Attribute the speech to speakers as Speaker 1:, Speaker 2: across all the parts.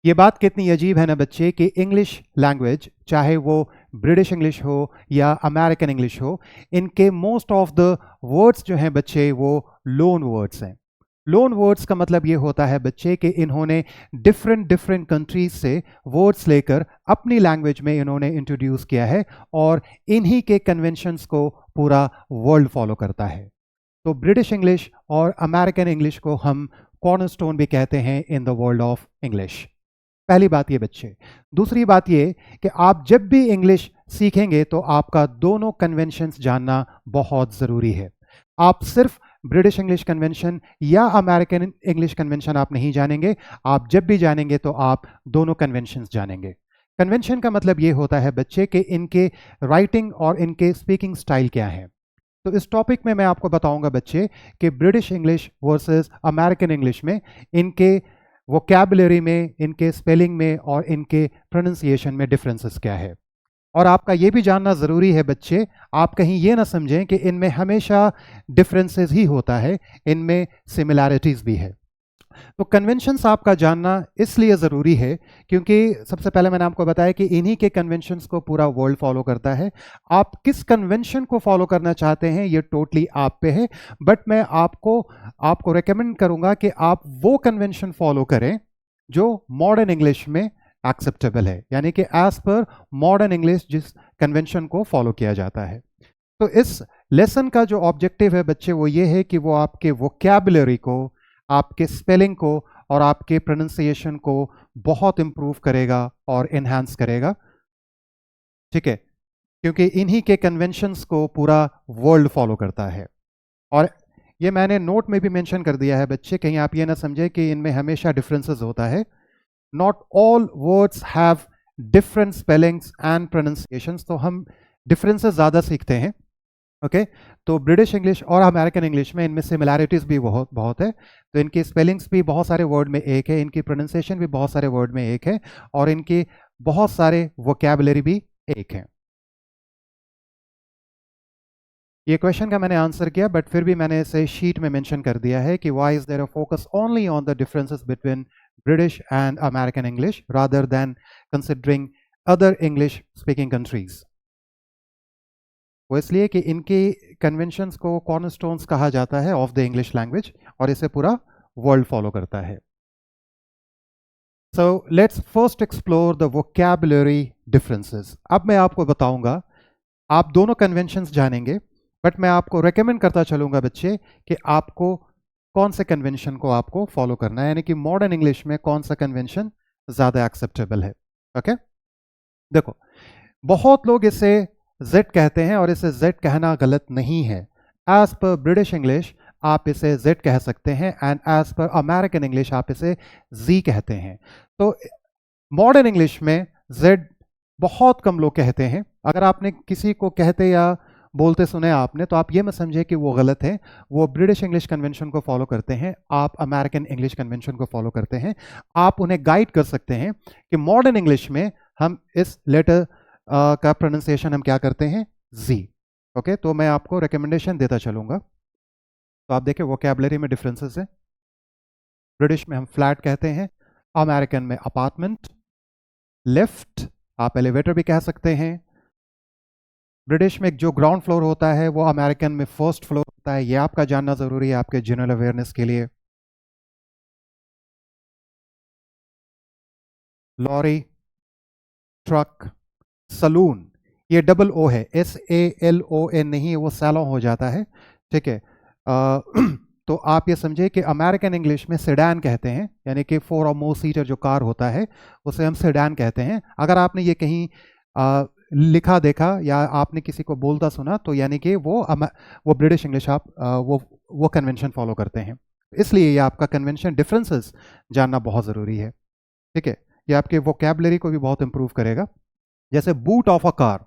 Speaker 1: ये बात कितनी अजीब है ना बच्चे कि इंग्लिश लैंग्वेज, चाहे वो ब्रिटिश इंग्लिश हो या अमेरिकन इंग्लिश हो, इनके मोस्ट ऑफ द वर्ड्स जो हैं बच्चे वो लोन वर्ड्स हैं। लोन वर्ड्स का मतलब ये होता है बच्चे कि इन्होंने डिफरेंट डिफरेंट कंट्रीज से वर्ड्स लेकर अपनी लैंग्वेज में इन्होंने इंट्रोड्यूस किया है और इन्हीं के कन्वेंशंस को पूरा वर्ल्ड फॉलो करता है। तो ब्रिटिश इंग्लिश और अमेरिकन इंग्लिश को हम कॉर्नरस्टोन भी कहते हैं in the world of English. पहली बात ये बच्चे। दूसरी बात ये कि आप जब भी इंग्लिश सीखेंगे तो आपका दोनों कन्वेंशंस जानना बहुत ज़रूरी है। आप सिर्फ ब्रिटिश इंग्लिश कन्वेंशन या अमेरिकन इंग्लिश कन्वेंशन आप नहीं जानेंगे, आप जब भी जानेंगे तो आप दोनों कन्वेंशंस जानेंगे। कन्वेंशन का मतलब ये होता है बच्चे कि इनके राइटिंग और इनके स्पीकिंग स्टाइल क्या है। तो इस टॉपिक में मैं आपको बताऊंगा बच्चे कि British English versus American English में इनके वोकैबुलरी में, इनके स्पेलिंग में और इनके प्रोनाउंसिएशन में डिफरेंसेस क्या है। और आपका ये भी जानना ज़रूरी है बच्चे, आप कहीं ये ना समझें कि इनमें हमेशा डिफरेंसेस ही होता है, इनमें सिमिलैरिटीज़ भी है। तो कन्वेंशंस आपका जानना इसलिए ज़रूरी है क्योंकि सबसे पहले मैंने आपको बताया कि इन्हीं के कन्वेंशंस को पूरा वर्ल्ड फॉलो करता है। आप किस कन्वेंशन को फॉलो करना चाहते हैं ये टोटली आप पे है, बट मैं आपको रेकमेंड करूंगा कि आप वो कन्वेंशन फॉलो करें जो मॉडर्न इंग्लिश में एक्सेप्टेबल है, यानी कि एज पर मॉडर्न इंग्लिश जिस कन्वेंशन को फॉलो किया जाता है। तो इस लेसन का जो ऑब्जेक्टिव है बच्चे वो ये है कि वो आपके वोकैबुलरी को, आपके स्पेलिंग को और आपके प्रोनाउंसिएशन को बहुत इंप्रूव करेगा और इन्हांस करेगा। ठीक है, क्योंकि इन्हीं के कन्वेंशंस को पूरा वर्ल्ड फॉलो करता है। और ये मैंने नोट में भी मेंशन कर दिया है बच्चे, कहीं आप ये ना समझे कि इनमें हमेशा डिफरेंसेस होता है। Not all words have different spellings and pronunciations, तो हम डिफरेंसेस ज़्यादा सीखते हैं। ओके तो ब्रिटिश इंग्लिश और अमेरिकन इंग्लिश में इनमें सिमिलैरिटीज़ भी बहुत बहुत है। तो इनकी स्पेलिंग्स भी बहुत सारे वर्ड में एक है, इनकी प्रोनाउंसिएशन भी बहुत सारे वर्ड में एक है और इनकी बहुत सारे वोकैबुलरी भी एक है। ये क्वेश्चन का मैंने आंसर किया, बट फिर भी मैंने इसे शीट में मेंशन कर दिया है कि why is there a focus only on the differences between British and American English rather than considering other English speaking countries. वो इसलिए कि इनके कन्वेंशंस को कॉर्नरस्टोन्स कहा जाता है ऑफ द इंग्लिश लैंग्वेज और इसे पूरा वर्ल्ड फॉलो करता है। So let's first explore the vocabulary differences. अब मैं आपको बताऊंगा, आप दोनों कन्वेंशंस जानेंगे, बट मैं आपको रेकमेंड करता चलूंगा बच्चे कि आपको कौन से कन्वेंशन को आपको फॉलो करना है, यानी कि मॉडर्न इंग्लिश में कौन सा कन्वेंशन ज़्यादा एक्सेप्टेबल है। ओके देखो, बहुत लोग इसे जेड कहते हैं और इसे जेड कहना गलत नहीं है। एज पर ब्रिटिश इंग्लिश आप इसे जेड कह सकते हैं and as per American English आप इसे जी कहते हैं। तो मॉडर्न इंग्लिश में जेड बहुत कम लोग कहते हैं। अगर आपने किसी को कहते या बोलते सुने आपने, तो आप ये मत समझे कि वो गलत है। वो ब्रिटिश इंग्लिश कन्वेंशन को फॉलो करते हैं, आप अमेरिकन इंग्लिश कन्वेंशन को फॉलो करते हैं। आप उन्हें गाइड कर सकते हैं कि मॉडर्न इंग्लिश में हम इस लेटर का प्रोनाउंसिएशन हम क्या करते हैं, जी। ओके तो मैं आपको रिकमेंडेशन देता चलूंगा। तो आप देखिए वोकैबुलरी में डिफरेंसेस है। ब्रिटिश में हम फ्लैट कहते हैं, अमेरिकन में अपार्टमेंट, लिफ्ट आप एलिवेटर भी कह सकते हैं। ब्रिटिश में जो ग्राउंड फ्लोर होता है वो अमेरिकन में फर्स्ट फ्लोर होता है। ये आपका जानना जरूरी है आपके जनरल अवेयरनेस के लिए। लॉरी, ट्रक, सलून, ये डबल ओ है, SALON नहीं है, वो सैलों हो जाता है। ठीक है तो आप ये समझे कि अमेरिकन इंग्लिश में सेडान कहते हैं, यानी कि 4 और मोर सीटर जो कार होता है उसे हम सेडान कहते हैं। अगर आपने ये कहीं लिखा देखा या आपने किसी को बोलता सुना तो यानी कि वो ब्रिटिश इंग्लिश आप वो कन्वेंशन फॉलो करते हैं। इसलिए ये आपका कन्वेंशन डिफरेंसेस जानना बहुत ज़रूरी है। ठीक है, ये आपके वोकैबुलरी को भी बहुत इंप्रूव करेगा। जैसे बूट ऑफ अ कार,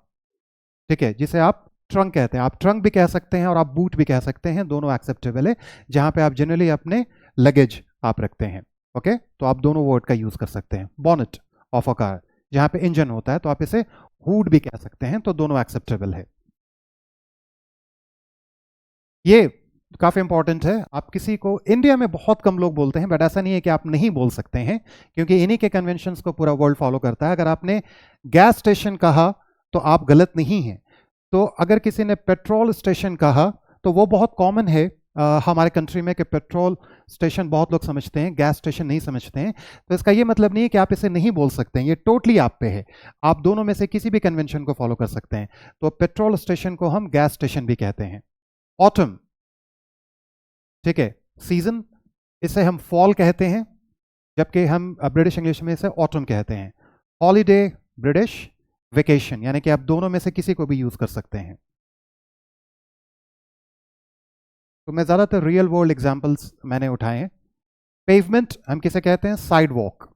Speaker 1: ठीक है, जिसे आप ट्रंक कहते हैं, आप ट्रंक भी कह सकते हैं और आप बूट भी कह सकते हैं, दोनों एक्सेप्टेबल है। जहां पे आप जनरली अपने लगेज आप रखते हैं। ओके तो आप दोनों वर्ड का यूज कर सकते हैं। बॉनेट ऑफ अ कार, जहां पे इंजन होता है, तो आप इसे हुड भी कह सकते हैं, तो दोनों एक्सेप्टेबल है। ये काफ़ी इंपॉर्टेंट है। आप किसी को, इंडिया में बहुत कम लोग बोलते हैं, बट ऐसा नहीं है कि आप नहीं बोल सकते हैं, क्योंकि इन्हीं के कन्वेंशंस को पूरा वर्ल्ड फॉलो करता है। अगर आपने गैस स्टेशन कहा तो आप गलत नहीं हैं। तो अगर किसी ने पेट्रोल स्टेशन कहा तो वो बहुत कॉमन है हमारे कंट्री में कि पेट्रोल स्टेशन बहुत लोग समझते हैं, गैस स्टेशन नहीं समझते हैं। तो इसका ये मतलब नहीं है कि आप इसे नहीं बोल सकते हैं, ये टोटली आप पे है। आप दोनों में से किसी भी कन्वेंशन को फॉलो कर सकते हैं। तो पेट्रोल स्टेशन को हम गैस स्टेशन भी कहते हैं। ऑटम, ठीक है, सीजन, इसे हम फॉल कहते हैं, जबकि हम ब्रिटिश इंग्लिश में इसे ऑटम कहते हैं। हॉलीडे ब्रिटिश, वेकेशन, यानी कि आप दोनों में से किसी को भी यूज कर सकते हैं। तो मैं ज़्यादातर रियल वर्ल्ड एग्जाम्पल्स मैंने उठाए हैं। पेवमेंट हम किसे कहते हैं? Side walk.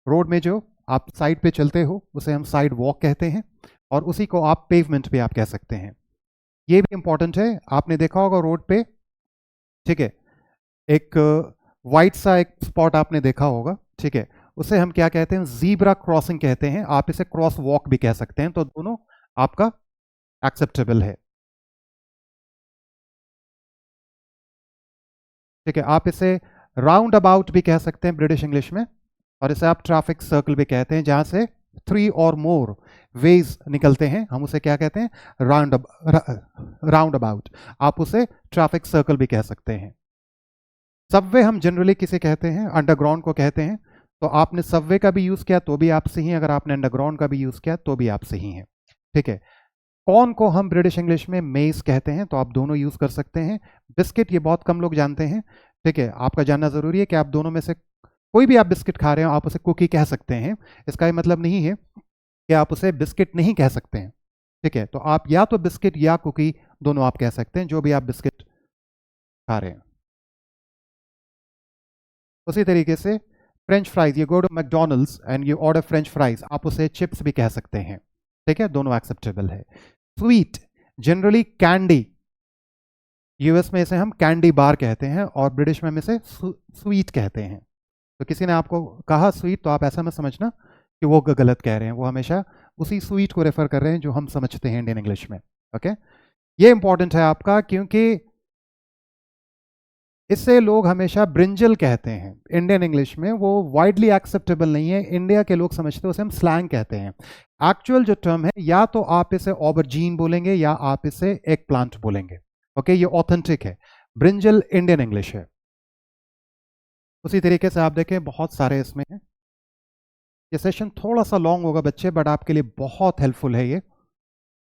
Speaker 1: रोड में जो आप साइड पे चलते हो उसे हम साइड वॉक कहते हैं, और उसी को आप पेवमेंट भी आप कह सकते हैं। ये भी इंपॉर्टेंट है, आपने देखा होगा रोड पे, ठीक है, एक वाइट सा एक स्पॉट आपने देखा होगा, ठीक है, उसे हम क्या कहते हैं? जीब्रा क्रॉसिंग कहते हैं। आप इसे क्रॉस वॉक भी कह सकते हैं। तो दोनों आपका एक्सेप्टेबल है, ठीक है। आप इसे राउंड अबाउट भी कह सकते हैं ब्रिटिश इंग्लिश में, और इसे आप ट्रैफिक सर्कल भी कहते हैं, जहां से 3 और मोर वेज निकलते हैं, हम उसे क्या कहते हैं? Round about. आप उसे ट्रैफिक सर्कल भी कह सकते हैं। सबवे हम जनरली किसे कहते हैं? अंडरग्राउंड को कहते हैं। तो आपने सबवे का भी यूज किया तो भी आप सही हैं, अगर आपने अंडरग्राउंड का भी यूज किया तो भी आप सही हैं, ठीक है। कॉर्न को हम ब्रिटिश इंग्लिश में मेज कहते हैं, तो आप दोनों यूज कर सकते हैं। बिस्किट ये बहुत कम लोग जानते हैं, ठीक है, आपका जानना जरूरी है कि आप दोनों में से कोई भी आप बिस्किट खा रहे हो आप उसे कुकी कह सकते हैं। इसका ये मतलब नहीं है कि आप उसे बिस्किट नहीं कह सकते हैं, ठीक है। तो आप या तो बिस्किट या कुकी दोनों आप कह सकते हैं, जो भी आप बिस्किट खा रहे हैं। उसी तरीके से French fries, you go to McDonald's and you order French fries, आप उसे चिप्स भी कह सकते हैं, ठीक है, दोनों एक्सेप्टेबल है। स्वीट जनरली कैंडी, यूएस में इसे हम कैंडी बार कहते हैं, और ब्रिटिश में हम इसे स्वीट कहते हैं। तो किसी ने आपको कहा स्वीट, तो आप ऐसा मत समझना कि वो गलत कह रहे हैं, वो हमेशा उसी स्वीट को रेफर कर रहे हैं जो हम समझते हैं इंडियन इंग्लिश में, ओके। ये इंपॉर्टेंट है आपका, क्योंकि इससे लोग हमेशा ब्रिंजल कहते हैं इंडियन इंग्लिश में, वो वाइडली एक्सेप्टेबल नहीं है, इंडिया के लोग समझते हैं, उसे हम स्लैंग कहते हैं। एक्चुअल जो टर्म है, या तो आप इसे ऑबरजीन बोलेंगे या आप इसे एग प्लांट बोलेंगे, ओके, ये ऑथेंटिक है। ब्रिंजल इंडियन इंग्लिश है। उसी तरीके से आप देखें बहुत सारे इसमें हैं। ये सेशन थोड़ा सा लॉन्ग होगा बच्चे, बट आपके लिए बहुत हेल्पफुल है ये,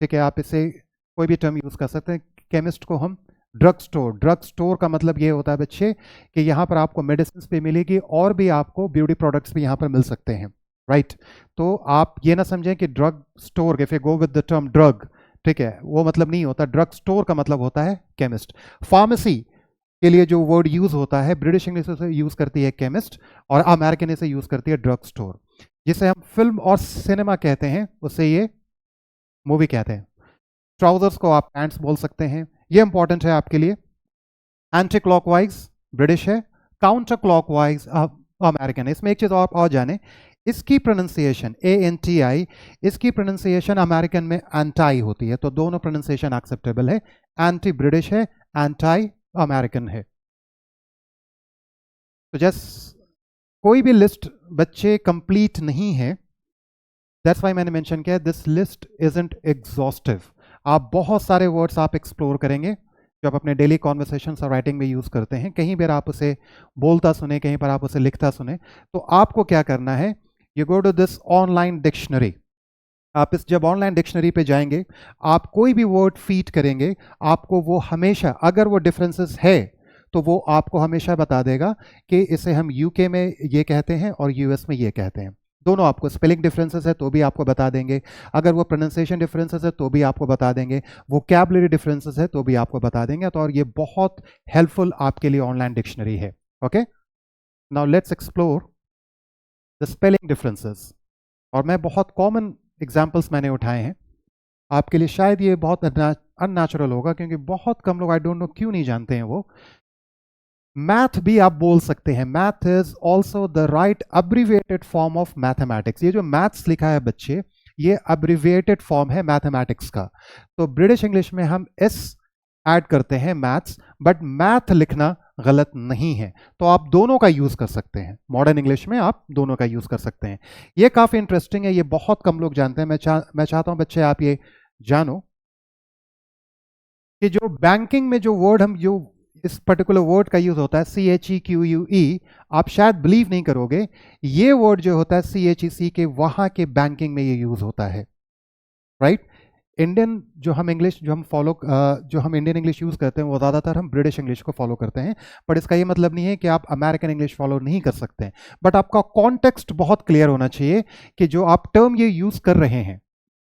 Speaker 1: ठीक है। आप इसे कोई भी टर्म यूज कर सकते हैं। केमिस्ट को हम ड्रग स्टोर, ड्रग स्टोर का मतलब ये होता है बच्चे कि यहाँ पर आपको मेडिसिन भी मिलेगी और भी आपको ब्यूटी प्रोडक्ट्स भी यहाँ पर मिल सकते हैं, राइट। तो आप ये ना समझें कि drug store, if you go with the term drug, ठीक है, वो मतलब नहीं होता। ड्रग स्टोर का मतलब होता है केमिस्ट। फार्मेसी के लिए जो वर्ड यूज होता है, ब्रिटिश इंग्लिश से यूज करती है केमिस्ट, और अमेरिकन इसे यूज करती है ड्रग स्टोर। जिसे हम फिल्म और सिनेमा कहते हैं उसे ये मूवी कहते हैं। ट्राउजर्स को आप पैंट्स बोल सकते हैं, ये इंपॉर्टेंट है आपके लिए। एंटी क्लॉकवाइज ब्रिटिश है, काउंटर क्लॉकवाइज अमेरिकन है। इसमें एक चीज और जाने, इसकी प्रोनाउंसिएशन ANTI, इसकी प्रोनाउंसिएशन अमेरिकन में एंटाई होती है, तो दोनों प्रोनाउंसिएशन एक्सेप्टेबल है। एंटी ब्रिटिश है, एंटाई अमेरिकन है। तो जस्ट कोई भी लिस्ट बच्चे कंप्लीट नहीं है, दैट्स वाई मैंने मेंशन किया दिस लिस्ट इजंट एग्जॉस्टिव। आप बहुत सारे वर्ड्स आप एक्सप्लोर करेंगे जो आप अपने डेली कॉन्वर्सेशन और राइटिंग में यूज करते हैं। कहीं पर आप उसे बोलता सुने, कहीं पर आप उसे लिखता सुने, तो आपको क्या करना है, you go to this online dictionary. आप इस जब ऑनलाइन डिक्शनरी पे जाएंगे, आप कोई भी वर्ड फीड करेंगे, आपको वो हमेशा, अगर वो डिफरेंसेस है तो वो आपको हमेशा बता देगा कि इसे हम यूके में ये कहते हैं और यूएस में ये कहते हैं। दोनों आपको स्पेलिंग डिफरेंसेस है तो भी आपको बता देंगे, अगर वो प्रोनाउंसिएशन डिफरेंसेस है तो भी आपको बता देंगे, वोकैबुलरी डिफरेंसेस है तो भी आपको बता देंगे। तो और ये बहुत हेल्पफुल आपके लिए ऑनलाइन डिक्शनरी है, okay. Now let's explore the spelling differences. और मैं बहुत कॉमन एग्जाम्पल्स मैंने उठाए हैं आपके लिए, शायद ये बहुत अननेचुरल होगा क्योंकि बहुत कम लोग, आई डोंट नो क्यों नहीं जानते हैं वो। मैथ भी आप बोल सकते हैं, math is also the right abbreviated form of mathematics. ये जो मैथ्स लिखा है बच्चे, ये अब्रिविएटेड फॉर्म है मैथमेटिक्स का। तो ब्रिटिश इंग्लिश में हम एस ऐड करते हैं मैथ्स, बट मैथ लिखना गलत नहीं है। तो आप दोनों का यूज कर सकते हैं, मॉडर्न इंग्लिश में आप दोनों का यूज कर सकते हैं। ये काफी इंटरेस्टिंग है, ये बहुत कम लोग जानते हैं। मैं चाहता हूं बच्चे आप ये जानो कि जो बैंकिंग में जो वर्ड हम जो इस पर्टिकुलर वर्ड का यूज होता है CHEQUE, आप शायद बिलीव नहीं करोगे, ये वर्ड जो होता है CHEC के वहां के बैंकिंग में ये यूज होता है, राइट। इंडियन जो हम इंग्लिश जो हम फॉलो जो हम इंडियन इंग्लिश यूज करते हैं वो ज़्यादातर हम ब्रिटिश इंग्लिश को फॉलो करते हैं, बट इसका ये मतलब नहीं है कि आप अमेरिकन इंग्लिश फॉलो नहीं कर सकते हैं। बट आपका कॉन्टेक्स्ट बहुत क्लियर होना चाहिए कि जो आप टर्म ये यूज कर रहे हैं,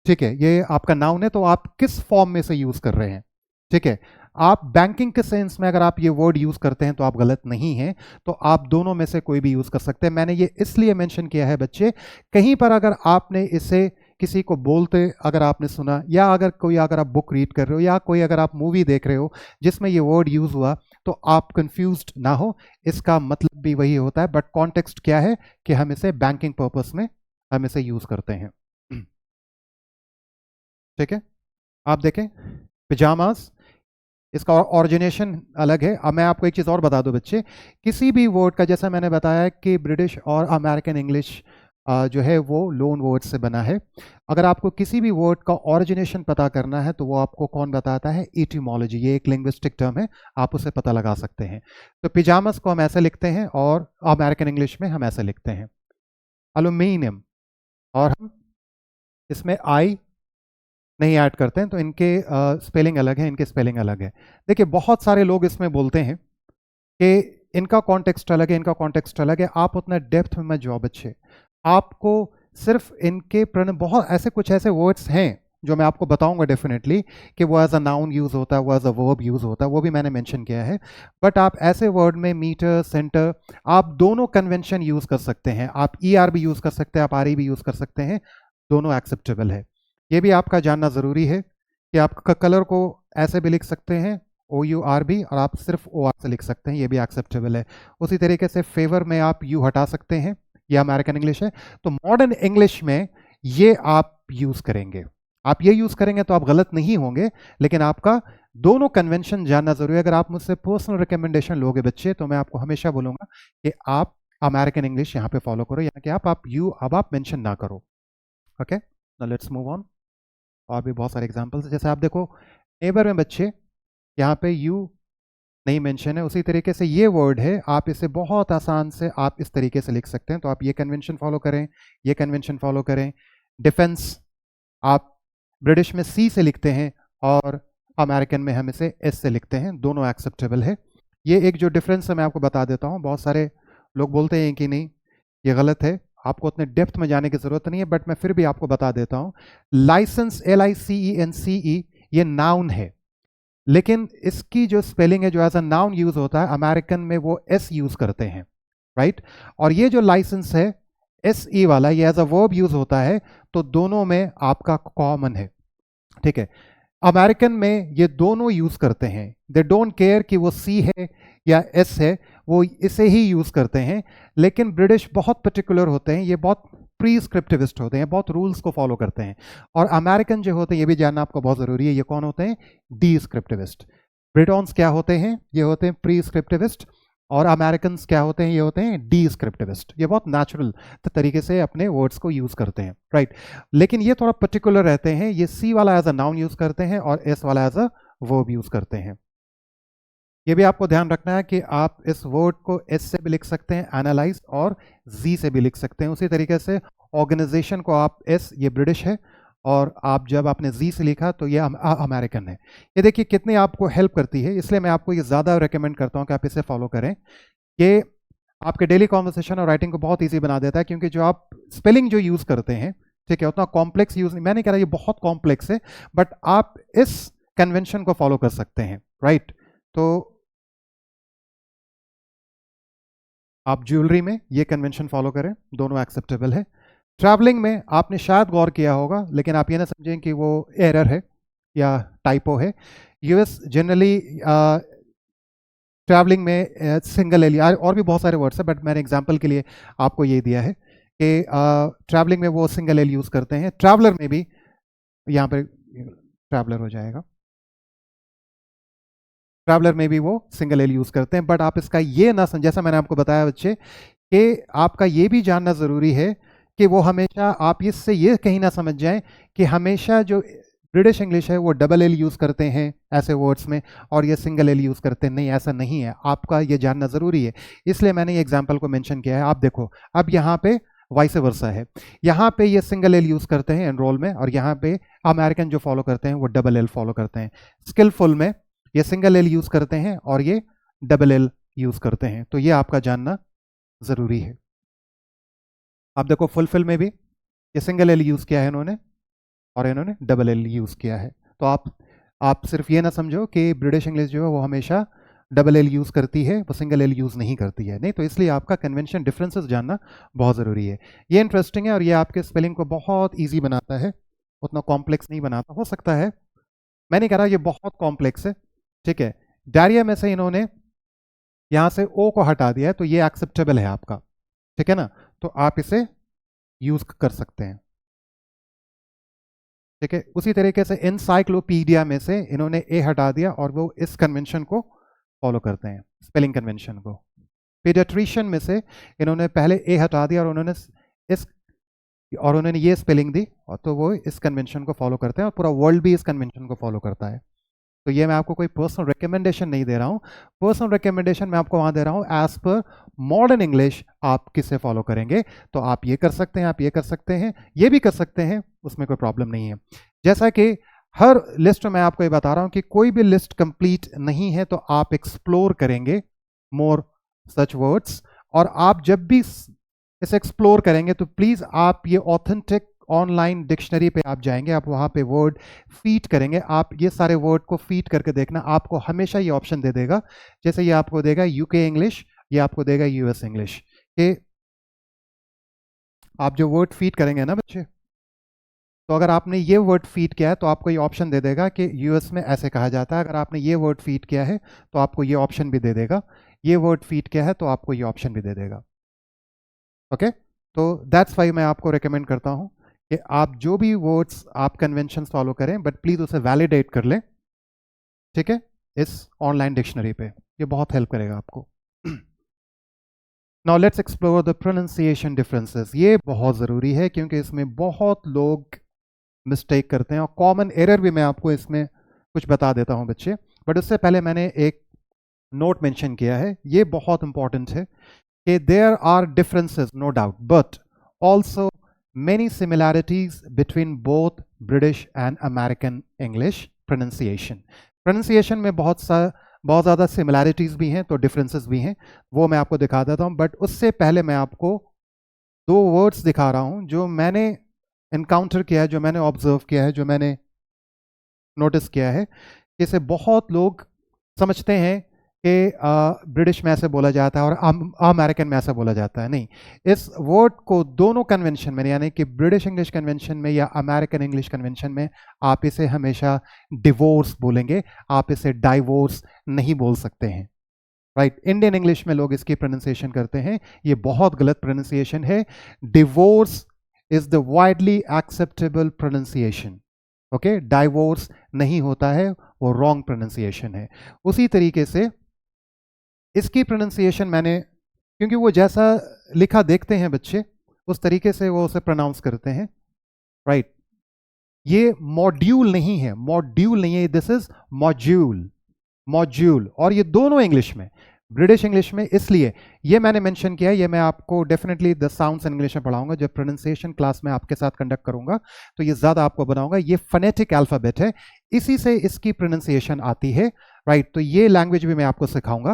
Speaker 1: ठीक है, ये आपका नाउन है तो आप किस फॉर्म में से यूज कर रहे हैं, ठीक है। आप बैंकिंग के सेंस में अगर आप ये वर्ड यूज करते हैं तो आप गलत नहीं हैं, तो आप दोनों में से कोई भी यूज कर सकते हैं। मैंने ये इसलिए मेंशन किया है बच्चे, कहीं पर अगर आपने इसे किसी को बोलते अगर आपने सुना, या अगर आप बुक रीड कर रहे हो, या कोई अगर आप मूवी देख रहे हो जिसमें ये वर्ड यूज हुआ, तो आप कंफ्यूज्ड ना हो, इसका मतलब भी वही होता है, बट कॉन्टेक्स्ट क्या है कि हम इसे बैंकिंग पर्पस में हम इसे यूज करते हैं, ठीक है। आप देखें पिजामास, इसका ऑरिजिनेशन अलग है। अब मैं आपको एक चीज़ और बता दूं बच्चे, किसी भी वर्ड का, जैसा मैंने बताया कि ब्रिटिश और अमेरिकन इंग्लिश जो है वो लोन वर्ड से बना है। अगर आपको किसी भी वर्ड का ऑरिजिनेशन पता करना है तो वो आपको कौन बताता है? इटिमोलॉजी। ये एक लिंग्विस्टिक टर्म है, आप उसे पता लगा सकते हैं। तो पिजामस को हम ऐसे लिखते हैं और अमेरिकन इंग्लिश में हम ऐसे लिखते हैं एल्यूमिनियम, और हम इसमें आई नहीं ऐड करते हैं, तो इनके स्पेलिंग अलग है, इनके स्पेलिंग अलग है। देखिए बहुत सारे लोग इसमें बोलते हैं कि इनका कॉन्टेक्स्ट अलग है, इनका कॉन्टेक्स्ट अलग है। आप उतना डेप्थ में मत जाओ बच्चे, आपको सिर्फ इनके बहुत ऐसे कुछ ऐसे वर्ड्स हैं जो मैं आपको बताऊंगा डेफिनेटली कि वो एज अ नाउन यूज होता है, वो एज अ वर्ब यूज होता है, वो भी मैंने मेंशन किया है। बट आप ऐसे वर्ड में मीटर, सेंटर, आप दोनों कन्वेंशन यूज कर सकते हैं। आप ER भी यूज कर सकते हैं, आप RE भी यूज कर सकते हैं, दोनों एक्सेप्टेबल है। ये भी आपका जानना ज़रूरी है कि आप कलर को ऐसे भी लिख सकते हैं OUR भी, और आप सिर्फ OR से लिख सकते हैं, ये भी एक्सेप्टेबल है। उसी तरीके से फेवर में आप U हटा सकते हैं, ये अमेरिकन इंग्लिश है। तो मॉडर्न इंग्लिश में ये आप यूज़ करेंगे, आप ये यूज़ करेंगे तो आप गलत नहीं होंगे, लेकिन आपका दोनों कन्वेंशन जानना जरूरी है। अगर आप मुझसे पर्सनल रिकमेंडेशन लोगे बच्चे, तो मैं आपको हमेशा बोलूँगा कि आप अमेरिकन इंग्लिश यहाँ पे फॉलो करो, यहाँ कि आप यू अब आप मेंशन ना करो। Okay, now let's move on. और भी बहुत सारे एग्जांपल्स, जैसे आप देखो नेबर में बच्चे यहाँ पे यू नहीं मेंशन है, उसी तरीके से ये वर्ड है, आप इसे बहुत आसान से आप इस तरीके से लिख सकते हैं। तो आप ये कन्वेंशन फॉलो करें, ये कन्वेंशन फॉलो करें। डिफेंस आप ब्रिटिश में C से लिखते हैं और अमेरिकन में हम इसे S से लिखते हैं, दोनों एक्सेप्टेबल है। ये एक जो डिफरेंस है मैं आपको बता देता हूँ, बहुत सारे लोग बोलते हैं कि नहीं ये गलत है, आपको उतने डेप्थ में जाने की जरूरत नहीं है, बट मैं फिर भी आपको बता देता हूं। लाइसेंस LICENCE ये नाउन है, लेकिन इसकी जो स्पेलिंग है जो एज अ नाउन यूज होता है, अमेरिकन में वो S यूज करते हैं, राइट। और ये जो लाइसेंस है SE वाला, ये एज अ वर्ब यूज होता है, तो दोनों में आपका कॉमन है, ठीक है। अमेरिकन में ये दोनों यूज करते हैं, दे डोंट केयर कि वो C है या S है, वो इसे ही यूज करते हैं। लेकिन ब्रिटिश बहुत पर्टिकुलर होते हैं, ये बहुत प्रीस्क्रिप्टिविस्ट होते हैं, बहुत रूल्स को फॉलो करते हैं। और अमेरिकन जो होते हैं, ये भी जानना आपको बहुत जरूरी है, ये कौन होते हैं? डिस्क्रिप्टिविस्ट। ब्रिटॉन्स क्या होते हैं? ये होते हैं प्रीस्क्रिप्टिविस्ट, और अमेरिकन क्या होते हैं? ये होते हैं डिस्क्रिप्टिविस्ट। ये बहुत नेचुरल तरीके से अपने वर्ड्स को यूज करते हैं, राइट। लेकिन ये थोड़ा पर्टिकुलर रहते हैं, ये C वाला एज अ नाउन यूज करते हैं और S वाला एज अ वर्ब यूज करते हैं। ये भी आपको ध्यान रखना है कि आप इस वर्ड को S से भी लिख सकते हैं एनालाइज, और Z से भी लिख सकते हैं। उसी तरीके से ऑर्गेनाइजेशन को आप S, ये ब्रिटिश है, और आप जब आपने Z से लिखा तो ये अमेरिकन है। ये देखिए कितनी आपको हेल्प करती है, इसलिए मैं आपको ये ज़्यादा रेकमेंड करता हूँ कि आप इसे फॉलो करें। ये आपके डेली कॉन्वर्सेशन और राइटिंग को बहुत ईजी बना देता है, क्योंकि जो आप स्पेलिंग जो यूज़ करते हैं, ठीक है, उतना कॉम्प्लेक्स यूज़ नहीं, मैं नहीं कह रहा ये बहुत कॉम्प्लेक्स है, बट आप इस कन्वेंशन को फॉलो कर सकते हैं, राइट। तो आप ज्वेलरी में ये कन्वेंशन फॉलो करें, दोनों एक्सेप्टेबल है। ट्रैवलिंग में आपने शायद गौर किया होगा, लेकिन आप ये ना समझें कि वो एरर है या टाइपो है। US जनरली ट्रैवलिंग में सिंगल एल, और भी बहुत सारे वर्ड्स हैं, बट मैंने एग्जांपल के लिए आपको ये दिया है कि ट्रैवलिंग में वो सिंगल एल यूज़ करते हैं। ट्रैवलर में भी यहाँ पे ट्रैवलर हो जाएगा। ट्रैवलर में भी वो सिंगल एल यूज़ करते हैं। बट आप इसका ये ना समझ, जैसा मैंने आपको बताया बच्चे, कि आपका ये भी जानना ज़रूरी है कि वो हमेशा, आप इससे ये कहीं ना समझ जाएं कि हमेशा जो ब्रिटिश इंग्लिश है वो डबल एल यूज़ करते हैं ऐसे वर्ड्स में और ये सिंगल एल यूज़ करते हैं। नहीं, ऐसा नहीं है, आपका ये जानना ज़रूरी है। इसलिए मैंने ये एग्जाम्पल को मेंशन किया है। आप देखो, अब यहाँ पे वाइस वर्सा है, यहाँ पे ये सिंगल एल यूज़ करते हैं एनरोल में, और यहाँ पे अमेरिकन जो फॉलो करते हैं वो डबल एल फॉलो करते हैं। स्किलफुल में ये सिंगल एल यूज़ करते हैं और ये डबल एल यूज़ करते हैं। तो ये आपका जानना ज़रूरी है। आप देखो, फुलफिल में भी ये सिंगल एल यूज़ किया है इन्होंने और इन्होंने डबल एल यूज़ किया है। तो आप सिर्फ ये ना समझो कि ब्रिटिश इंग्लिश जो है वो हमेशा डबल एल यूज़ करती है, वो सिंगल एल यूज़ नहीं करती है। नहीं, तो इसलिए आपका कन्वेंशन डिफरेंसेस जानना बहुत ज़रूरी है। ये इंटरेस्टिंग है और ये आपके स्पेलिंग को बहुत ईजी बनाता है, उतना कॉम्प्लेक्स नहीं बनाता। हो सकता है, मैं नहीं कह रहा ये बहुत कॉम्प्लेक्स है, ठीक है। डायरिया में से इन्होंने यहाँ से ओ को हटा दिया है, तो ये एक्सेप्टेबल है आपका, ठीक है ना। तो आप इसे यूज़ कर सकते हैं, ठीक है। उसी तरीके से एनसाइक्लोपीडिया में से इन्होंने ए हटा दिया और वो इस कन्वेंशन को फॉलो करते हैं, स्पेलिंग कन्वेंशन को। पीडियाट्रिशियन में से इन्होंने पहले ए हटा दिया और उन्होंने ये स्पेलिंग दी, और तो वो इस कन्वेंशन को फॉलो करते हैं और पूरा वर्ल्ड भी इस कन्वेंशन को फॉलो करता है। तो ये मैं आपको कोई पर्सनल रिकमेंडेशन नहीं दे रहा हूँ। पर्सनल रिकमेंडेशन मैं आपको वहाँ दे रहा हूँ एज पर मॉडर्न इंग्लिश आप किसे फॉलो करेंगे। तो आप ये कर सकते हैं, आप ये कर सकते हैं, ये भी कर सकते हैं, उसमें कोई प्रॉब्लम नहीं है। जैसा कि हर लिस्ट में मैं आपको ये बता रहा हूँ कि कोई भी लिस्ट कंप्लीट नहीं है, तो आप एक्सप्लोर करेंगे मोर सच वर्ड्स, और आप जब भी इसे एक्सप्लोर करेंगे तो प्लीज़ आप ये ऑथेंटिक ऑनलाइन डिक्शनरी पे आप जाएंगे, आप वहाँ पे वर्ड फीड करेंगे, आप ये सारे वर्ड को फीड करके देखना, आपको हमेशा ये ऑप्शन दे देगा। जैसे ये आपको देगा यूके इंग्लिश, ये आपको देगा यूएस इंग्लिश, कि आप जो वर्ड फीड करेंगे ना बच्चे, तो अगर आपने ये वर्ड फीड किया है तो आपको ये ऑप्शन दे देगा कि यूएस में ऐसे कहा जाता है। अगर आपने ये वर्ड फीड किया है तो आपको ये ऑप्शन भी दे देगा, ये वर्ड फीड किया है तो आपको ये ऑप्शन भी दे देगा। ओके, तो दैट्स वाई मैं आपको रिकमेंड करता हूँ कि आप जो भी वर्ड्स आप कन्वेंशन फॉलो करें, बट प्लीज़ उसे वैलिडेट कर लें, ठीक है, इस ऑनलाइन डिक्शनरी पे। ये बहुत हेल्प करेगा आपको। Now let's explore the pronunciation differences. ये बहुत ज़रूरी है क्योंकि इसमें बहुत लोग मिस्टेक करते हैं, और कॉमन एरर भी मैं आपको इसमें कुछ बता देता हूँ बच्चे। बट उससे पहले मैंने एक नोट मेंशन किया है, ये बहुत इंपॉर्टेंट है कि there are differences no doubt, but also many similarities between both British and American English pronunciation. Pronunciation में बहुत ज़्यादा similarities भी हैं, तो differences भी हैं, वो मैं आपको दिखा देता हूँ। बट उससे पहले मैं आपको दो वर्ड्स दिखा रहा हूँ जो मैंने encounter किया है, जो मैंने ऑब्जर्व किया है, जो मैंने नोटिस किया है। इसे बहुत लोग समझते हैं कि ब्रिटिश में ऐसे बोला जाता है और अमेरिकन में ऐसा बोला जाता है। नहीं, इस वर्ड को दोनों कन्वेंशन में, यानी कि ब्रिटिश इंग्लिश कन्वेंशन में या अमेरिकन इंग्लिश कन्वेंशन में, आप इसे हमेशा डिवोर्स बोलेंगे, आप इसे डाइवोर्स नहीं बोल सकते हैं। राइट, इंडियन इंग्लिश में लोग इसकी प्रोनाउंसिएशन करते हैं, ये बहुत गलत प्रोनाउंसिएशन है। Divorce is the widely acceptable pronunciation. Okay, divorce नहीं होता है, वो रॉन्ग प्रोनाउंसिएशन है। उसी तरीके से इसकी प्रोनाउंसिएशन मैंने, क्योंकि वो जैसा लिखा देखते हैं बच्चे उस तरीके से वो उसे प्रोनाउंस करते हैं। राइट, ये मॉड्यूल नहीं है, मॉड्यूल नहीं है, दिस इज मॉड्यूल, मॉड्यूल। और ये दोनों इंग्लिश में, ब्रिटिश इंग्लिश में, इसलिए ये मैंने मेंशन किया है। ये मैं आपको definitely the sounds in English में पढ़ाऊंगा, जब प्रोनाउंसिएशन क्लास में आपके साथ कंडक्ट करूंगा तो ये ज़्यादा आपको बनाऊंगा। ये फोनेटिक अल्फ़ाबेट है, इसी से इसकी प्रोनाउंसिएशन आती है। राइट, तो ये लैंग्वेज भी मैं आपको सिखाऊंगा।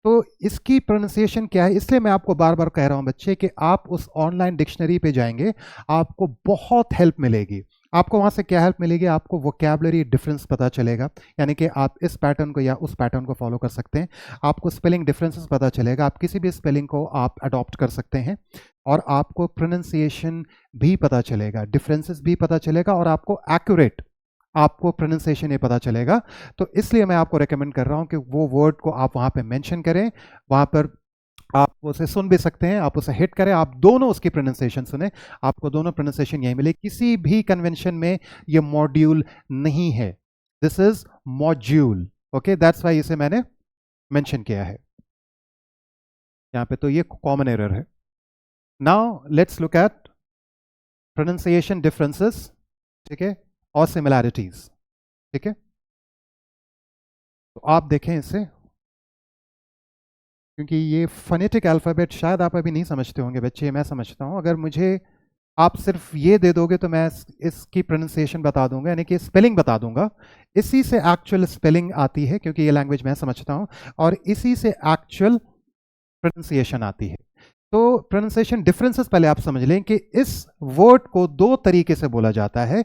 Speaker 1: तो इसकी प्रोनाउंसिएशन क्या है, इसलिए मैं आपको बार बार कह रहा हूँ बच्चे कि आप उस ऑनलाइन डिक्शनरी पे जाएंगे, आपको बहुत हेल्प मिलेगी। आपको वहाँ से क्या हेल्प मिलेगी, आपको वोकैबुलरी डिफरेंस पता चलेगा, यानी कि आप इस पैटर्न को या उस पैटर्न को फॉलो कर सकते हैं। आपको स्पेलिंग डिफरेंसेस पता चलेगा, आप किसी भी स्पेलिंग को आप अडॉप्ट कर सकते हैं, और आपको प्रोनाउंसिएशन भी पता चलेगा, डिफरेंसेस भी पता चलेगा, और आपको एक्यूरेट आपको प्रोनाउंसिएशन ये पता चलेगा। तो इसलिए मैं आपको रेकमेंड कर रहा हूँ कि वो वर्ड को आप वहाँ पे मेंशन करें, वहाँ पर आप उसे सुन भी सकते हैं, आप उसे हिट करें, आप दोनों उसकी प्रोनाउंसिएशन सुने, आपको दोनों प्रोनाउंसिएशन यही मिले। किसी भी कन्वेंशन में ये मॉड्यूल नहीं है, this is module. Okay, that's why इसे मैंने मेंशन किया है यहाँ पे, तो ये कॉमन एरर है। Now let's look at pronunciation differences, ठीक है, और सिमिलैरिटीज, ठीक है। तो आप देखें इसे, क्योंकि ये फोनेटिक अल्फ़ाबेट शायद आप अभी नहीं समझते होंगे बच्चे, मैं समझता हूँ। अगर मुझे आप सिर्फ ये दे दोगे तो मैं इसकी प्रोनाउंसिएशन बता दूंगा, यानी कि स्पेलिंग बता दूंगा। इसी से एक्चुअल स्पेलिंग आती है, क्योंकि ये लैंग्वेज मैं समझता हूँ, और इसी से एक्चुअल प्रोनाउंसिएशन आती है। तो प्रोनाउंसिएशन डिफरेंसेस पहले आप समझ लें कि इस वर्ड को दो तरीके से बोला जाता है।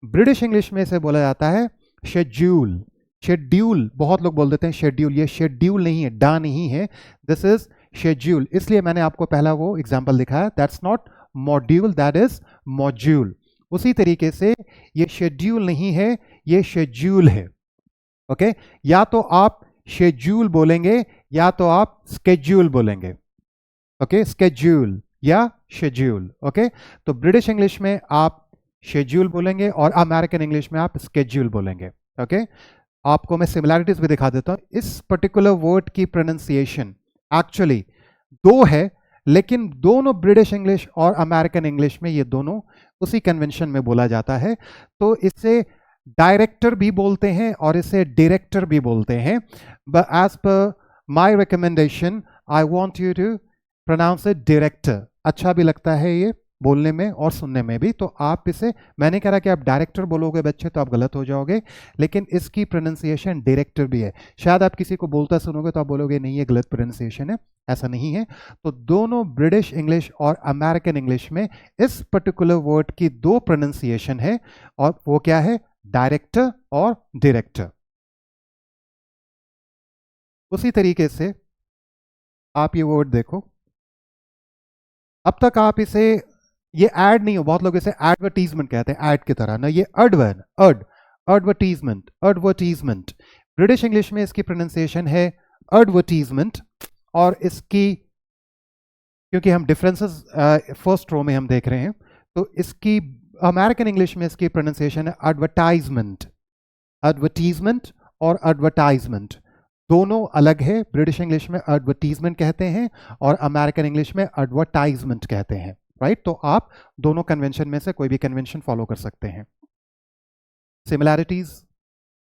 Speaker 1: ब्रिटिश इंग्लिश में इसे बोला जाता है शेड्यूल। शेड्यूल, बहुत लोग बोल देते हैं शेड्यूल, ये शेड्यूल नहीं है, डा नहीं है, दिस इज शेड्यूल। इसलिए मैंने आपको पहला वो एग्जाम्पल दिखाया, that's not module, that is module. उसी तरीके से ये शेड्यूल नहीं है, ये शेड्यूल है। ओके, या तो आप शेड्यूल बोलेंगे या तो आप स्केड्यूल बोलेंगे। ओके, स्केड्यूल या शेड्यूल। ओके, तो ब्रिटिश इंग्लिश में आप शेड्यूल बोलेंगे और अमेरिकन इंग्लिश में आप स्केड्यूल बोलेंगे। ओके, आपको मैं सिमिलैरिटीज भी दिखा देता हूं। इस पर्टिकुलर वर्ड की प्रोनाउंसिएशन एक्चुअली दो है, लेकिन दोनों ब्रिटिश इंग्लिश और अमेरिकन इंग्लिश में ये दोनों उसी कन्वेंशन में बोला जाता है। तो इसे डायरेक्टर भी बोलते हैं और इसे डायरेक्टर भी बोलते हैं। But as per my recommendation I want you to pronounce it director. अच्छा भी लगता है ये बोलने में और सुनने में भी, तो आप इसे, मैंने कहा कि आप डायरेक्टर बोलोगे बच्चे तो आप गलत हो जाओगे, लेकिन इसकी प्रोनाउंसिएशन डायरेक्टर भी है। शायद आप किसी को बोलता सुनोगे तो आप बोलोगे नहीं ये गलत प्रोनाउंसिएशन है, ऐसा नहीं है। तो दोनों ब्रिटिश इंग्लिश और अमेरिकन इंग्लिश में इस पर्टिकुलर वर्ड की दो प्रोनाउंसिएशन है, और वो क्या है, डायरेक्टर और डायरेक्टर। उसी तरीके से आप ये वर्ड देखो, अब तक आप इसे, ये ऐड नहीं हो, बहुत लोग इसे एडवर्टीजमेंट कहते हैं, ऐड की तरह ना, ये अडवर्ड, एडवर्टीजमेंट, एडवर्टीजमेंट। ब्रिटिश इंग्लिश में इसकी प्रोनाउंसिएशन है एडवर्टीजमेंट, और इसकी, क्योंकि हम डिफरेंसेस फर्स्ट रो में हम देख रहे हैं, तो इसकी अमेरिकन इंग्लिश में इसकी प्रोनाउंसिएशन है एडवर्टाइजमेंट। एडवर्टीजमेंट और एडवर्टाइजमेंट दोनों अलग है। ब्रिटिश इंग्लिश में एडवर्टीजमेंट कहते हैं और अमेरिकन इंग्लिश में एडवर्टाइजमेंट कहते हैं, राइट। तो आप दोनों कन्वेंशन में से कोई भी कन्वेंशन फॉलो कर सकते हैं। सिमिलैरिटीज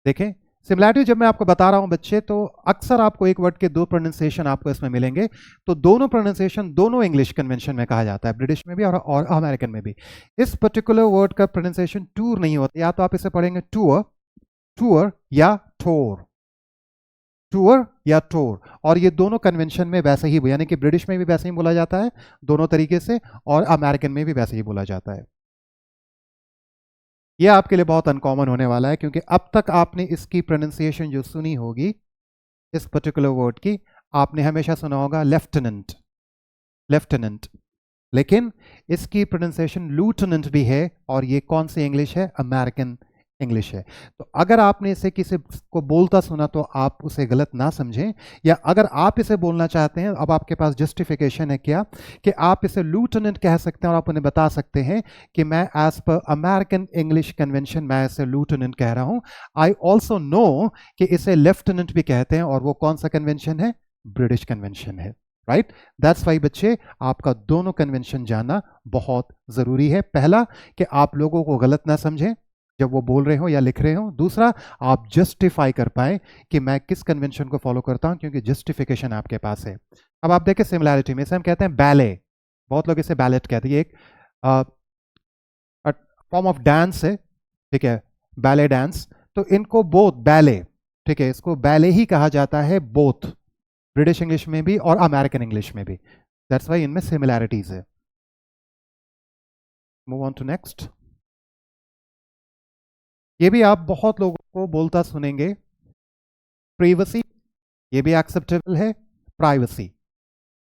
Speaker 1: देखें। सिमिलैरिटी जब मैं आपको बता रहा हूं बच्चे, तो अक्सर आपको एक वर्ड के दो प्रोनाउंसिएशन आपको इसमें मिलेंगे। तो दोनों प्रोनाउंसिएशन दोनों इंग्लिश कन्वेंशन में कहा जाता है, ब्रिटिश में भी और अमेरिकन में भी। इस पर्टिकुलर वर्ड का प्रोनाउंसिएशन टूर नहीं होता, या तो आप इसे पढ़ेंगे टूर, टूर या टोर, टूर या टोर। और ये दोनों कन्वेंशन में वैसे ही, यानी कि ब्रिटिश में भी वैसे ही बोला जाता है दोनों तरीके से, और अमेरिकन में भी वैसे ही बोला जाता है। ये आपके लिए बहुत अनकॉमन होने वाला है, क्योंकि अब तक आपने इसकी प्रोनाउंसिएशन जो सुनी होगी इस पर्टिकुलर वर्ड की, आपने हमेशा सुना होगा लेफ्टिनेंट, लेफ्टिनेंट, लेकिन इसकी प्रोनाउंसिएशन लूटेनेंट भी है, और ये कौन सी इंग्लिश है, अमेरिकन इंग्लिश है। तो अगर आपने इसे किसी को बोलता सुना तो आप उसे गलत ना समझें, या अगर आप इसे बोलना चाहते हैं, अब आपके पास जस्टिफिकेशन है क्या, कि आप इसे लूटेनेंट कह सकते हैं और आप उन्हें बता सकते हैं कि मैं as per American English convention मैं इसे लूटेनेंट कह रहा हूं। आई ऑल्सो नो कि इसे लेफ्टिनेंट भी कहते हैं, और वो कौन सा कन्वेंशन है, ब्रिटिश कन्वेंशन है, राइट। दैट्स वाई बच्चे आपका दोनों कन्वेंशन जानना बहुत जरूरी है। पहला कि आप लोगों को गलत ना समझें जब वो बोल रहे हो या लिख रहे हो। दूसरा, आप जस्टिफाई कर पाए कि मैं किस कन्वेंशन को फॉलो करता हूं, क्योंकि जस्टिफिकेशन आपके पास है। अब आप देखें सिमिलैरिटी में, इसे हम कहते हैं बैले, बहुत लोग इसे बैलेट कहते हैं। एक फॉर्म ऑफ डांस है, ठीक है, बैले डांस। तो इनको बोथ बैले, ठीक है, इसको बैले ही कहा जाता है, बोथ ब्रिटिश इंग्लिश में भी और अमेरिकन इंग्लिश में भी। दैट्स वाई इनमें सिमिलैरिटीज है। Move on to next. ये भी आप बहुत लोगों को बोलता सुनेंगे, प्रीवेसी, ये भी एक्सेप्टेबल है, प्राइवेसी।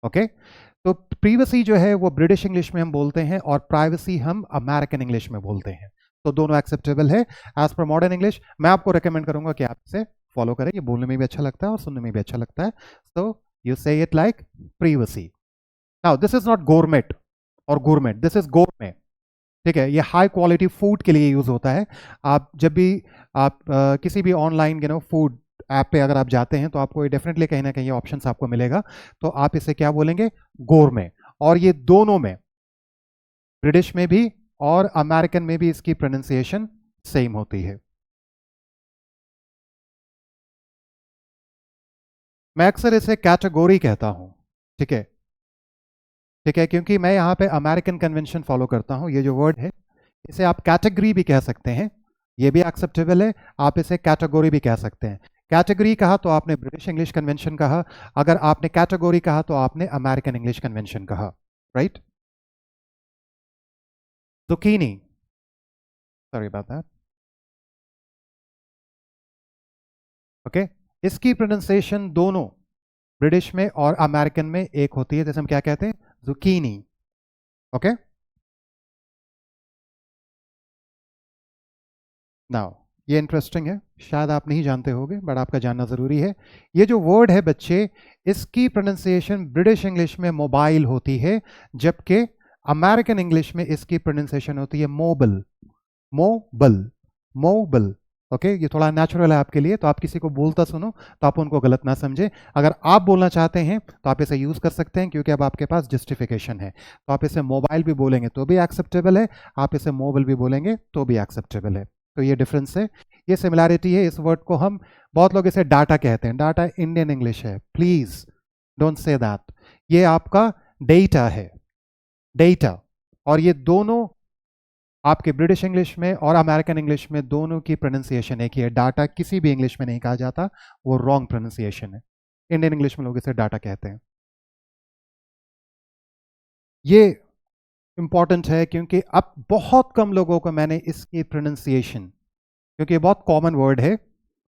Speaker 1: ओके, तो प्रीवेसी जो है वो ब्रिटिश इंग्लिश में हम बोलते हैं, और प्राइवेसी हम अमेरिकन इंग्लिश में बोलते हैं। तो दोनों एक्सेप्टेबल है एज पर मॉडर्न इंग्लिश। मैं आपको रेकमेंड करूंगा कि आप इसे फॉलो करें, ये बोलने में भी अच्छा लगता है और सुनने में भी अच्छा लगता है। सो यू से it like privacy. Now this is not gourmet और गोरमेट, दिस इज गोरमेट, ठीक है। ये हाई क्वालिटी फूड के लिए यूज होता है। आप जब भी आप किसी भी ऑनलाइन फूड ऐप पे अगर आप जाते हैं तो आपको डेफिनेटली कहीं ना कहीं ऑप्शंस आपको मिलेगा। तो आप इसे क्या बोलेंगे? गोरमे। और ये दोनों में, ब्रिटिश में भी और अमेरिकन में भी इसकी प्रोनाउंसिएशन सेम होती है। मैं अक्सर इसे कैटेगरी कहता हूं, ठीक है, ठीक है, क्योंकि मैं यहाँ पे अमेरिकन कन्वेंशन फॉलो करता हूँ। ये जो वर्ड है इसे आप कैटेगरी भी कह सकते हैं, ये भी एक्सेप्टेबल है। आप इसे कैटेगरी भी कह सकते हैं। कैटेगरी कहा तो आपने ब्रिटिश इंग्लिश कन्वेंशन कहा, अगर आपने कैटेगरी कहा तो आपने अमेरिकन इंग्लिश कन्वेंशन कहा, right? zucchini, sorry about that, okay. इसकी प्रोनाउंसिएशन दोनों ब्रिटिश में और अमेरिकन में एक होती है, जैसे हम क्या कहते हैं? zucchini, okay. नाउ ये इंटरेस्टिंग है, शायद आप नहीं जानते होंगे बट आपका जानना ज़रूरी है। ये जो वर्ड है बच्चे, इसकी प्रोनाउंसिएशन ब्रिटिश इंग्लिश में मोबाइल होती है, जबकि अमेरिकन इंग्लिश में इसकी प्रोनाउंसिएशन होती है मोबल, मोबल, मोबल, ओके। ये थोड़ा नेचुरल है आपके लिए, तो आप किसी को बोलता सुनो तो आप उनको गलत ना समझे। अगर आप बोलना चाहते हैं तो आप इसे यूज़ कर सकते हैं, क्योंकि अब आपके पास जस्टिफिकेशन है। तो आप इसे मोबाइल भी बोलेंगे तो भी एक्सेप्टेबल है, आप इसे मोबल भी बोलेंगे तो भी एक्सेप्टेबल है। तो ये डिफरेंस है, ये सिमिलैरिटी है। इस वर्ड को हम, बहुत लोग इसे डाटा कहते हैं, डाटा इंडियन इंग्लिश है, प्लीज डोंट से दैट। ये आपका डेटा है, डेटा। और ये दोनों आपके ब्रिटिश इंग्लिश में और अमेरिकन इंग्लिश में दोनों की प्रोनाउंसिएशन एक ही है। डाटा किसी भी इंग्लिश में नहीं कहा जाता, वो रॉन्ग प्रोनाउंसिएशन है। इंडियन इंग्लिश में लोग इसे डाटा कहते हैं। ये इंपॉर्टेंट है क्योंकि अब बहुत कम लोगों को मैंने इसकी प्रोनाउंसिएशन, क्योंकि ये बहुत कॉमन वर्ड है,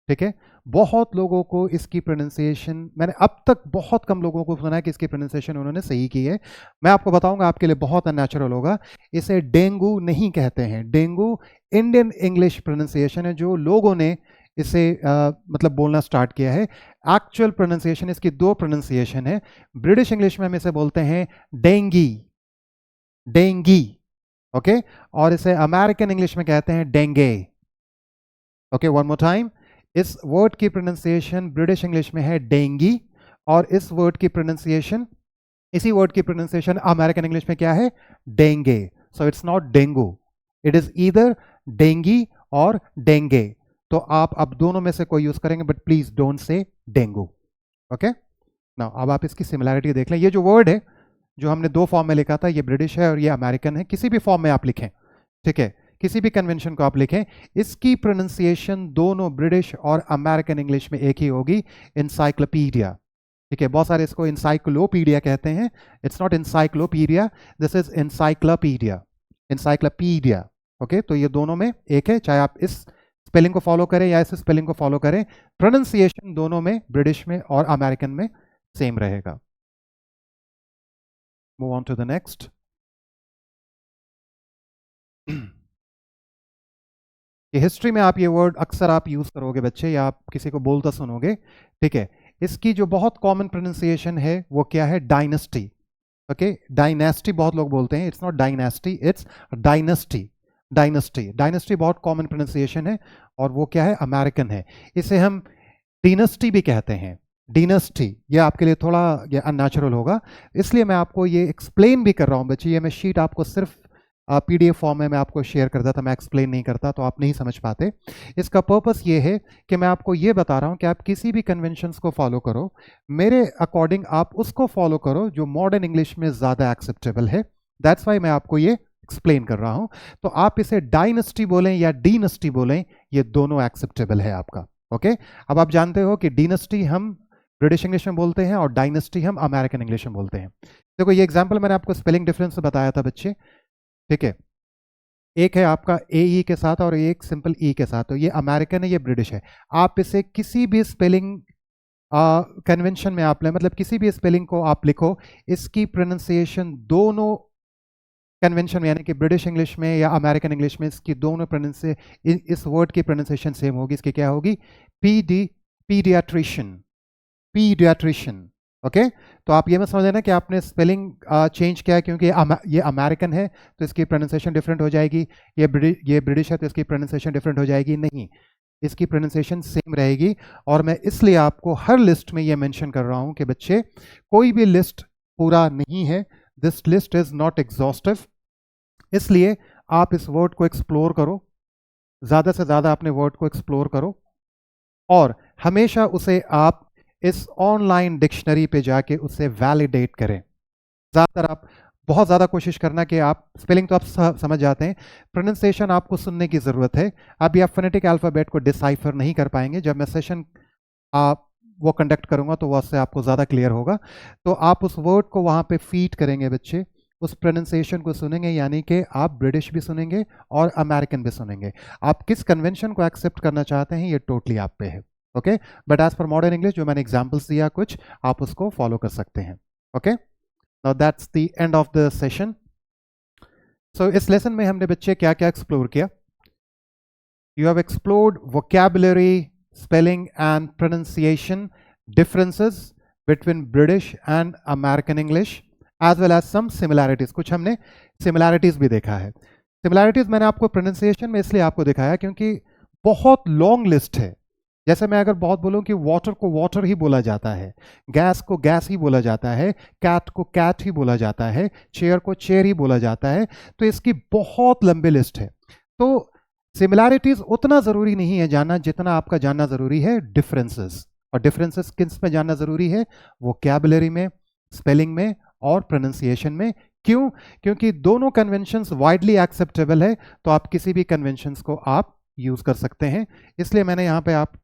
Speaker 1: ठीक है, बहुत लोगों को इसकी प्रोनाउंसिएशन, मैंने अब तक बहुत कम लोगों को सुना है कि इसकी प्रोनाउंसिएशन उन्होंने सही की है। मैं आपको बताऊंगा, आपके लिए बहुत अननेचुरल होगा। इसे डेंगू नहीं कहते हैं, डेंगू इंडियन इंग्लिश प्रोनाउंसिएशन है जो लोगों ने इसे मतलब बोलना स्टार्ट किया है। एक्चुअल प्रोनाउंसिएशन, इसकी दो प्रोनाउंसिएशन है। ब्रिटिश इंग्लिश में हम इसे बोलते हैं डेंगी, डेंगी, ओके, और इसे अमेरिकन इंग्लिश में कहते हैं डेंगे, ओके। वन मोर टाइम, इस वर्ड की प्रोनाउंसिएशन ब्रिटिश इंग्लिश में है डेंगी, और इस वर्ड की प्रोनाउंसिएशन, इसी वर्ड की प्रोनाउंसिएशन अमेरिकन इंग्लिश में क्या है? Dengue. So it's not dengue, it is either dengue और डेंगे। तो आप अब दोनों में से कोई यूज करेंगे, but please don't say dengue, okay. Now अब आप इसकी सिमिलैरिटी देख लें। ये जो वर्ड है जो हमने दो फॉर्म में लिखा था, ये ब्रिटिश है और ये अमेरिकन है। किसी भी फॉर्म में आप लिखें, ठीक है, किसी भी कन्वेंशन को आप लिखें, इसकी प्रोनाउंसिएशन दोनों ब्रिटिश और अमेरिकन इंग्लिश में एक ही होगी, इंसाइक्लोपीडिया, ठीक है। बहुत सारे इसको इंसाइक्लोपीडिया कहते हैं, it's not encyclopedia, this is encyclopedia, encyclopedia, okay. तो ये दोनों में एक है, चाहे आप इस स्पेलिंग को फॉलो करें या इस स्पेलिंग को फॉलो करें, प्रोनाउंसिएशन दोनों में, ब्रिटिश में और अमेरिकन में सेम रहेगा। Move on to the next. ये हिस्ट्री में आप ये वर्ड अक्सर आप यूज करोगे बच्चे, या आप किसी को बोलता सुनोगे, ठीक है। इसकी जो बहुत कॉमन प्रोनाउंसिएशन है वो क्या है? Dynasty, okay. डायनेस्टी बहुत लोग बोलते हैं, it's not dynasty, it's dynasty, dynasty, dynasty बहुत कॉमन प्रोनाउंसिएशन है, और वो क्या है? अमेरिकन है। इसे हम डिनेस्टी भी कहते हैं, डिनेस्टी। ये आपके लिए थोड़ा ये अननेचुरल होगा, इसलिए मैं आपको ये एक्सप्लेन भी कर रहा हूँ बच्चे। ये मैं शीट आपको सिर्फ पीडीएफ फॉर्म में मैं आपको शेयर करता था, मैं एक्सप्लेन नहीं करता तो आप नहीं समझ पाते। इसका पर्पस ये है कि मैं आपको ये बता रहा हूँ कि आप किसी भी कन्वेंशंस को फॉलो करो, मेरे अकॉर्डिंग आप उसको फॉलो करो जो मॉडर्न इंग्लिश में ज़्यादा एक्सेप्टेबल है। दैट्स वाई मैं आपको ये एक्सप्लेन कर रहा हूँ। तो आप इसे डायनेस्टी बोलें या डीनेस्टी बोलें, ये दोनों एक्सेप्टेबल है आपका, ओके। अब आप जानते हो कि डीनेस्टी हम ब्रिटिश इंग्लिश में बोलते हैं और डायनेस्टी हम अमेरिकन इंग्लिश में बोलते हैं। देखो ये एग्जाम्पल मैंने आपको स्पेलिंग डिफरेंस बताया था बच्चे, ठीक है। एक है आपका ए ई के साथ और एक सिंपल ई के साथ, तो ये अमेरिकन है, ये ब्रिटिश है। आप इसे किसी भी स्पेलिंग कन्वेंशन में आप लें, मतलब किसी भी स्पेलिंग को आप लिखो, इसकी प्रोनाउंसिएशन दोनों कन्वेंशन में, यानी कि ब्रिटिश इंग्लिश में या अमेरिकन इंग्लिश में, इसकी दोनों प्रोनाउंसिएशन, इस वर्ड की प्रोनाउंसिएशन सेम होगी। इसकी क्या होगी? Paediatrician, paediatrician, okay. तो आप ये मत समझ लेना कि आपने स्पेलिंग चेंज किया है क्योंकि ये अमेरिकन है तो इसकी प्रोनाउंसिएशन डिफरेंट हो जाएगी, ये ब्रिटिश है तो इसकी प्रोनाउंसिएशन डिफरेंट हो जाएगी, नहीं। इसकी प्रोनाउंसिएशन सेम रहेगी। और मैं इसलिए आपको हर लिस्ट में ये मेंशन कर रहा हूं कि बच्चे कोई भी लिस्ट पूरा नहीं है, this list is not exhaustive, इसलिए आप इस वर्ड को एक्सप्लोर करो, ज़्यादा से ज़्यादा अपने वर्ड को एक्सप्लोर करो और हमेशा उसे आप इस ऑनलाइन डिक्शनरी पे जाके उसे वैलिडेट करें। ज़्यादातर आप बहुत ज़्यादा कोशिश करना कि आप स्पेलिंग तो आप समझ जाते हैं, प्रोनाउंसिएशन आपको सुनने की ज़रूरत है। अभी आप फोनेटिक अल्फ़ाबेट को डिसाइफर नहीं कर पाएंगे, जब मैं सेशन आप वो कंडक्ट करूँगा तो उससे आपको ज़्यादा क्लियर होगा। तो आप उस वर्ड को वहाँ पे फीड करेंगे बच्चे, उस प्रोनाउंसिएशन को सुनेंगे, यानी कि आप ब्रिटिश भी सुनेंगे और अमेरिकन भी सुनेंगे। आप किस कन्वेंशन को एक्सेप्ट करना चाहते हैं ये टोटली आप पे है, okay. But as for modern English जो मैंने एग्जाम्पल्स दिया कुछ, आप उसको फॉलो कर सकते हैं, okay. Now that's the end of the session. So इस लेसन में हमने बच्चे क्या क्या एक्सप्लोर किया? You have explored vocabulary, spelling and pronunciation differences between British and American English as well as some similarities. कुछ हमने similarities भी देखा है। Similarities मैंने आपको pronunciation में इसलिए आपको दिखाया क्योंकि बहुत लॉन्ग लिस्ट है। जैसे मैं अगर बहुत बोलूं कि वाटर को वाटर ही बोला जाता है, गैस को गैस ही बोला जाता है, कैट को कैट ही बोला जाता है, चेयर को चेयर ही बोला जाता है, तो इसकी बहुत लंबी लिस्ट है। तो सिमिलैरिटीज उतना ज़रूरी नहीं है जानना जितना आपका जानना ज़रूरी है डिफरेंसेस। और डिफरेंसेस किस में जानना ज़रूरी है? वोकैबुलरी में, स्पेलिंग में और प्रोनाउंसिएशन में। क्यों? क्योंकि दोनों कन्वेंशंस वाइडली एक्सेप्टेबल है, तो आप किसी भी कन्वेंशंस को आप यूज़ कर सकते हैं। इसलिए मैंने यहाँ पे आप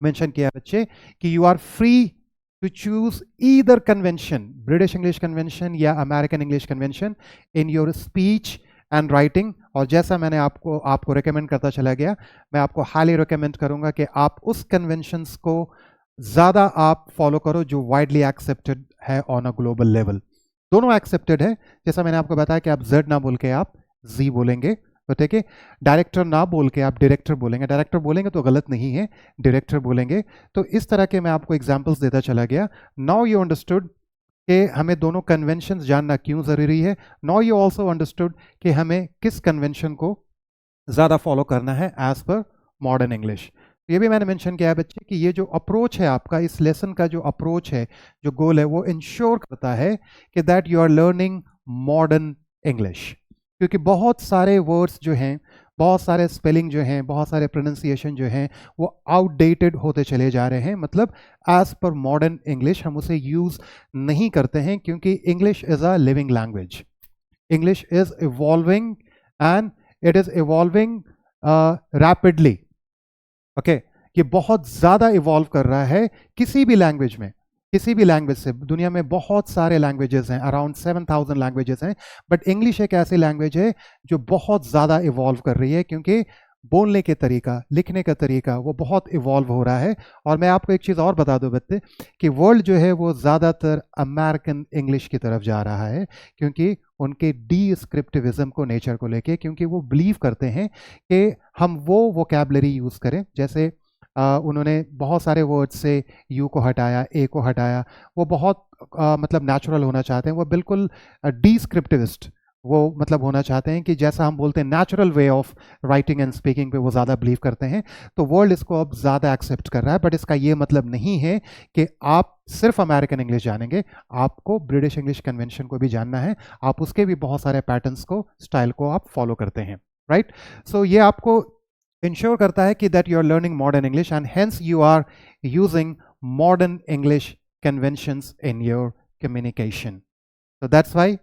Speaker 1: मेंशन किया बच्चे कि you are free to choose either convention, British English convention या American English convention in your speech and writing. और जैसा मैंने आपको रिकमेंड करता चला गया, मैं आपको हाईली रिकमेंड करूंगा कि आप उस कन्वेंशंस को ज़्यादा आप फॉलो करो जो वाइडली एक्सेप्टेड है ऑन अ ग्लोबल लेवल। दोनों एक्सेप्टेड है, जैसा मैंने आपको बताया कि आप जेड ना बोल के आप जी बोलेंगे, तो ठीक है। डायरेक्टर ना बोल के आप डायरेक्टर बोलेंगे, डायरेक्टर बोलेंगे तो गलत नहीं है, डायरेक्टर बोलेंगे। तो इस तरह के मैं आपको एग्जांपल्स देता चला गया। नाउ यू अंडरस्टूड कि हमें दोनों कन्वेंशंस जानना क्यों ज़रूरी है। नाउ यू ऑल्सो अंडरस्टूड कि हमें किस कन्वेंशन को ज़्यादा फॉलो करना है एज पर मॉडर्न इंग्लिश। ये भी मैंने मेंशन किया है बच्चे कि ये जो अप्रोच है आपका, इस लेसन का जो अप्रोच है, जो गोल है, वो इंश्योर करता है कि that you are learning modern English. क्योंकि बहुत सारे वर्ड्स जो हैं, बहुत सारे स्पेलिंग जो हैं, बहुत सारे प्रोनाउंसिएशन जो हैं, वो आउटडेटेड होते चले जा रहे हैं। मतलब एज पर मॉडर्न इंग्लिश हम उसे यूज़ नहीं करते हैं, क्योंकि English is a living language. English is evolving and it is evolving rapidly, okay. ये बहुत ज़्यादा इवॉल्व कर रहा है किसी भी लैंग्वेज में, किसी भी लैंग्वेज से। दुनिया में बहुत सारे लैंग्वेजेस हैं, अराउंड 7000 लैंग्वेजेस हैं, बट इंग्लिश एक ऐसी लैंग्वेज है जो बहुत ज़्यादा इवॉल्व कर रही है, क्योंकि बोलने के तरीका, लिखने का तरीका वो बहुत इवॉल्व हो रहा है। और मैं आपको एक चीज़ और बता दूं बच्चे कि वर्ल्ड जो है वो ज़्यादातर अमेरिकन इंग्लिश की तरफ जा रहा है, क्योंकि उनके डिस्क्रिप्टिविज्म को, नेचर को लेके, क्योंकि वो बिलीव करते हैं कि हम वो वोकैबुलरी यूज़ करें। जैसे उन्होंने बहुत सारे वर्ड से यू को हटाया, ए को हटाया, वो बहुत मतलब नेचुरल होना चाहते हैं, वो बिल्कुल डिस्क्रिप्टिविस्ट वो मतलब होना चाहते हैं कि जैसा हम बोलते हैं natural way of writing and speaking पे वो ज़्यादा बिलीव करते हैं। तो वर्ल्ड इसको अब ज़्यादा एक्सेप्ट कर रहा है, बट इसका ये मतलब नहीं है कि आप सिर्फ अमेरिकन इंग्लिश जानेंगे, आपको ब्रिटिश इंग्लिश कन्वेंशन को भी जानना है। आप उसके भी बहुत सारे पैटर्न्स को, स्टाइल को आप फॉलो करते हैं, राइट। सो ये आपको इंश्योर करता है कि that you are learning modern English and hence you are using modern English conventions in your communication. So that's why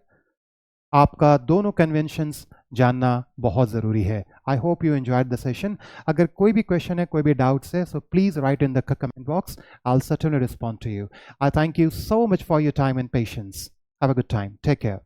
Speaker 1: आपका दोनों कन्वेंशंस जानना बहुत ज़रूरी है। I hope you enjoyed the session. अगर कोई भी क्वेश्चन है, कोई भी डाउट्स है, so please write in the comment box, I will certainly respond to you. I thank you so much for your time and patience. Have a good time, take care.